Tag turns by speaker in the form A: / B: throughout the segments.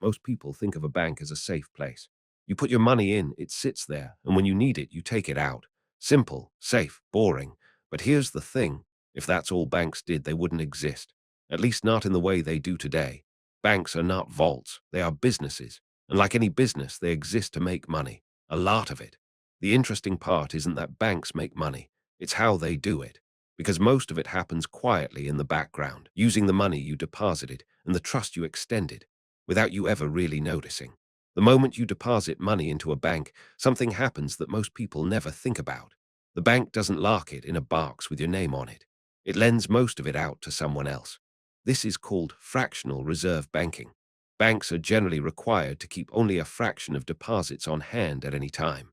A: Most people think of a bank as a safe place. You put your money in, it sits there, and when you need it, you take it out. Simple, safe, boring. But here's the thing. If that's all banks did, they wouldn't exist. At least not in the way they do today. Banks are not vaults. They are businesses. And like any business, they exist to make money. A lot of it. The interesting part isn't that banks make money. It's how they do it. Because most of it happens quietly in the background, using the money you deposited and the trust you extended, without you ever really noticing. The moment you deposit money into a bank, something happens that most people never think about. The bank doesn't lock it in a box with your name on it. It lends most of it out to someone else. This is called fractional reserve banking. Banks are generally required to keep only a fraction of deposits on hand at any time,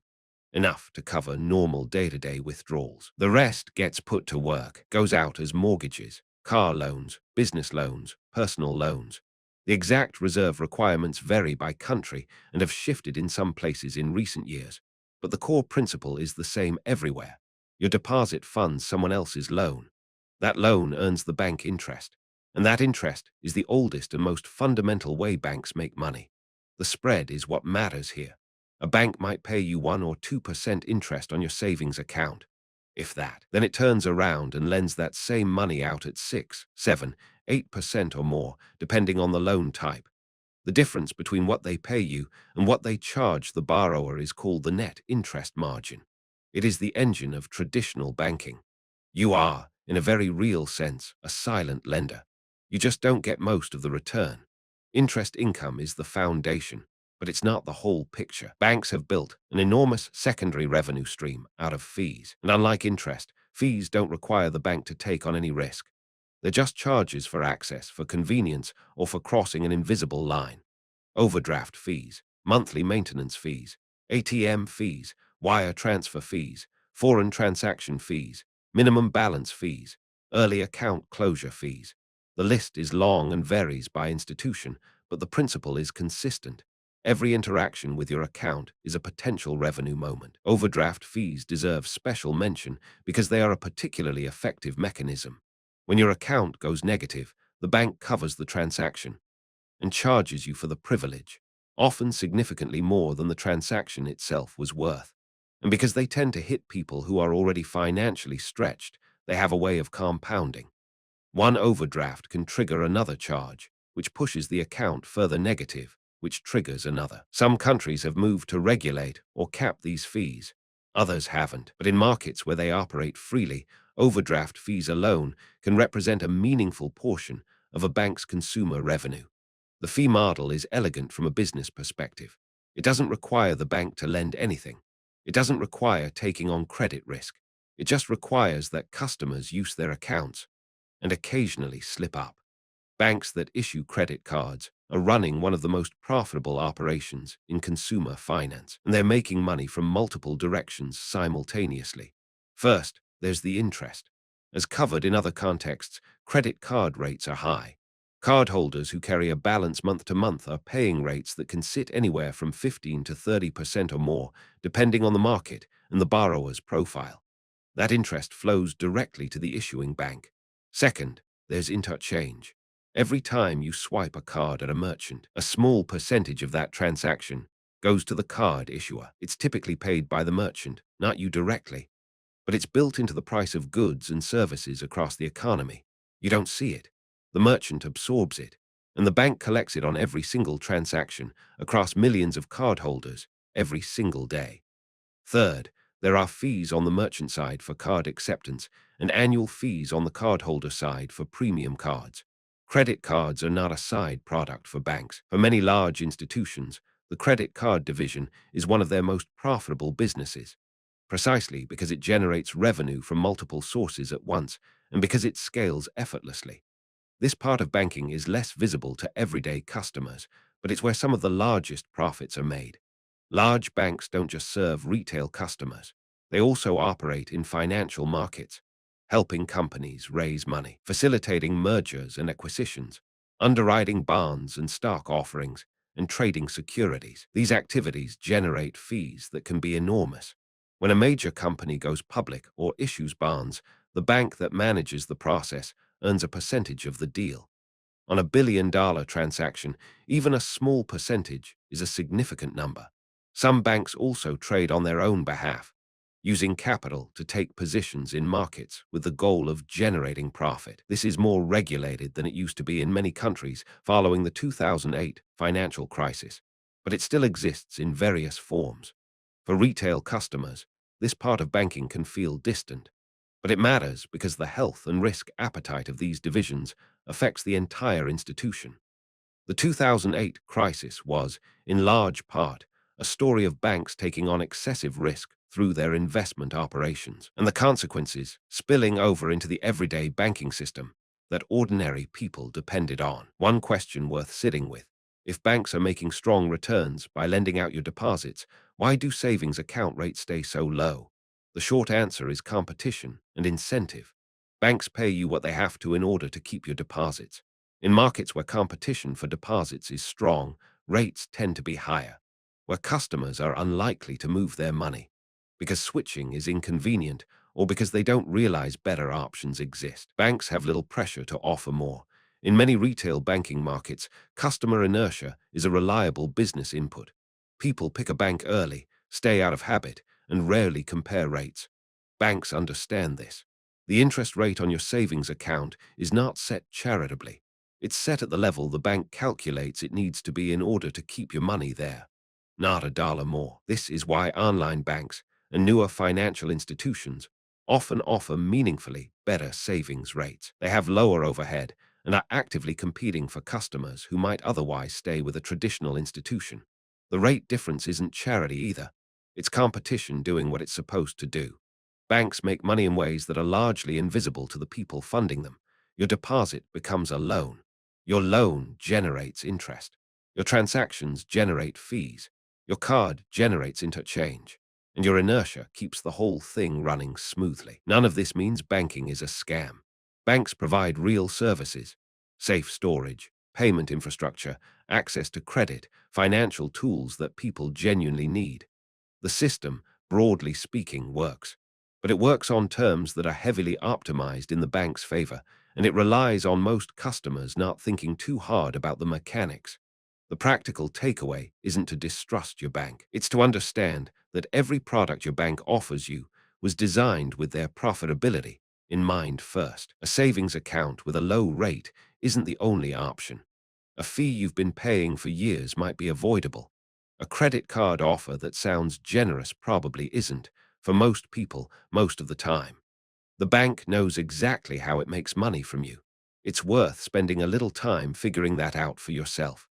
A: enough to cover normal day-to-day withdrawals. The rest gets put to work, goes out as mortgages, car loans, business loans, personal loans. The exact reserve requirements vary by country and have shifted in some places in recent years, but the core principle is the same everywhere. Your deposit funds someone else's loan. That loan earns the bank interest, and that interest is the oldest and most fundamental way banks make money. The spread is what matters here. A bank might pay you 1 or 2% interest on your savings account. If that, then it turns around and lends that same money out at 6, 7, 8% or more, depending on the loan type. The difference between what they pay you and what they charge the borrower is called the net interest margin. It is the engine of traditional banking. You are, in a very real sense, a silent lender. You just don't get most of the return. Interest income is the foundation, but it's not the whole picture. Banks have built an enormous secondary revenue stream out of fees, and unlike interest, fees don't require the bank to take on any risk. They're just charges for access, for convenience, or for crossing an invisible line. Overdraft fees, monthly maintenance fees, ATM fees, wire transfer fees, foreign transaction fees, minimum balance fees, early account closure fees. The list is long and varies by institution, but the principle is consistent. Every interaction with your account is a potential revenue moment. Overdraft fees deserve special mention because they are a particularly effective mechanism. When your account goes negative, the bank covers the transaction and charges you for the privilege, often significantly more than the transaction itself was worth. And because they tend to hit people who are already financially stretched, they have a way of compounding. One overdraft can trigger another charge, which pushes the account further negative, which triggers another. Some countries have moved to regulate or cap these fees. Others haven't, but in markets where they operate freely, overdraft fees alone can represent a meaningful portion of a bank's consumer revenue. The fee model is elegant from a business perspective. It doesn't require the bank to lend anything. It doesn't require taking on credit risk. It just requires that customers use their accounts and occasionally slip up. Banks that issue credit cards are running one of the most profitable operations in consumer finance, and they're making money from multiple directions simultaneously. First, there's the interest. As covered in other contexts, credit card rates are high. Cardholders who carry a balance month to month are paying rates that can sit anywhere from 15 to 30% or more, depending on the market and the borrower's profile. That interest flows directly to the issuing bank. Second, there's interchange. Every time you swipe a card at a merchant, a small percentage of that transaction goes to the card issuer. It's typically paid by the merchant, not you directly, but it's built into the price of goods and services across the economy. You don't see it. The merchant absorbs it, and the bank collects it on every single transaction across millions of cardholders every single day. Third, there are fees on the merchant side for card acceptance and annual fees on the cardholder side for premium cards. Credit cards are not a side product for banks. For many large institutions, the credit card division is one of their most profitable businesses, precisely because it generates revenue from multiple sources at once and because it scales effortlessly. This part of banking is less visible to everyday customers, but it's where some of the largest profits are made. Large banks don't just serve retail customers. They also operate in financial markets, helping companies raise money, facilitating mergers and acquisitions, underwriting bonds and stock offerings, and trading securities. These activities generate fees that can be enormous. When a major company goes public or issues bonds, the bank that manages the process earns a percentage of the deal. On a $1 billion transaction, even a small percentage is a significant number. Some banks also trade on their own behalf, using capital to take positions in markets with the goal of generating profit. This is more regulated than it used to be in many countries following the 2008 financial crisis, but it still exists in various forms. For retail customers, this part of banking can feel distant, but it matters because the health and risk appetite of these divisions affects the entire institution. The 2008 crisis was, in large part, a story of banks taking on excessive risk through their investment operations, and the consequences spilling over into the everyday banking system that ordinary people depended on. One question worth sitting with: if banks are making strong returns by lending out your deposits, why do savings account rates stay so low? The short answer is competition and incentive. Banks pay you what they have to in order to keep your deposits. In markets where competition for deposits is strong, rates tend to be higher, where customers are unlikely to move their money because switching is inconvenient or because they don't realize better options exist. Banks have little pressure to offer more. In many retail banking markets, customer inertia is a reliable business input. People pick a bank early, stay out of habit, and rarely compare rates. Banks understand this. The interest rate on your savings account is not set charitably. It's set at the level the bank calculates it needs to be in order to keep your money there, not a dollar more. This is why online banks and newer financial institutions often offer meaningfully better savings rates. They have lower overhead and are actively competing for customers who might otherwise stay with a traditional institution. The rate difference isn't charity either. It's competition doing what it's supposed to do. Banks make money in ways that are largely invisible to the people funding them. Your deposit becomes a loan. Your loan generates interest. Your transactions generate fees. Your card generates interchange. And your inertia keeps the whole thing running smoothly. None of this means banking is a scam. Banks provide real services: safe storage, payment infrastructure, access to credit, financial tools that people genuinely need. The system, broadly speaking, works, but it works on terms that are heavily optimized in the bank's favor, and it relies on most customers not thinking too hard about the mechanics. The practical takeaway isn't to distrust your bank. It's to understand that every product your bank offers you was designed with their profitability in mind first. A savings account with a low rate isn't the only option. A fee you've been paying for years might be avoidable. A credit card offer that sounds generous probably isn't, for most people, most of the time. The bank knows exactly how it makes money from you. It's worth spending a little time figuring that out for yourself.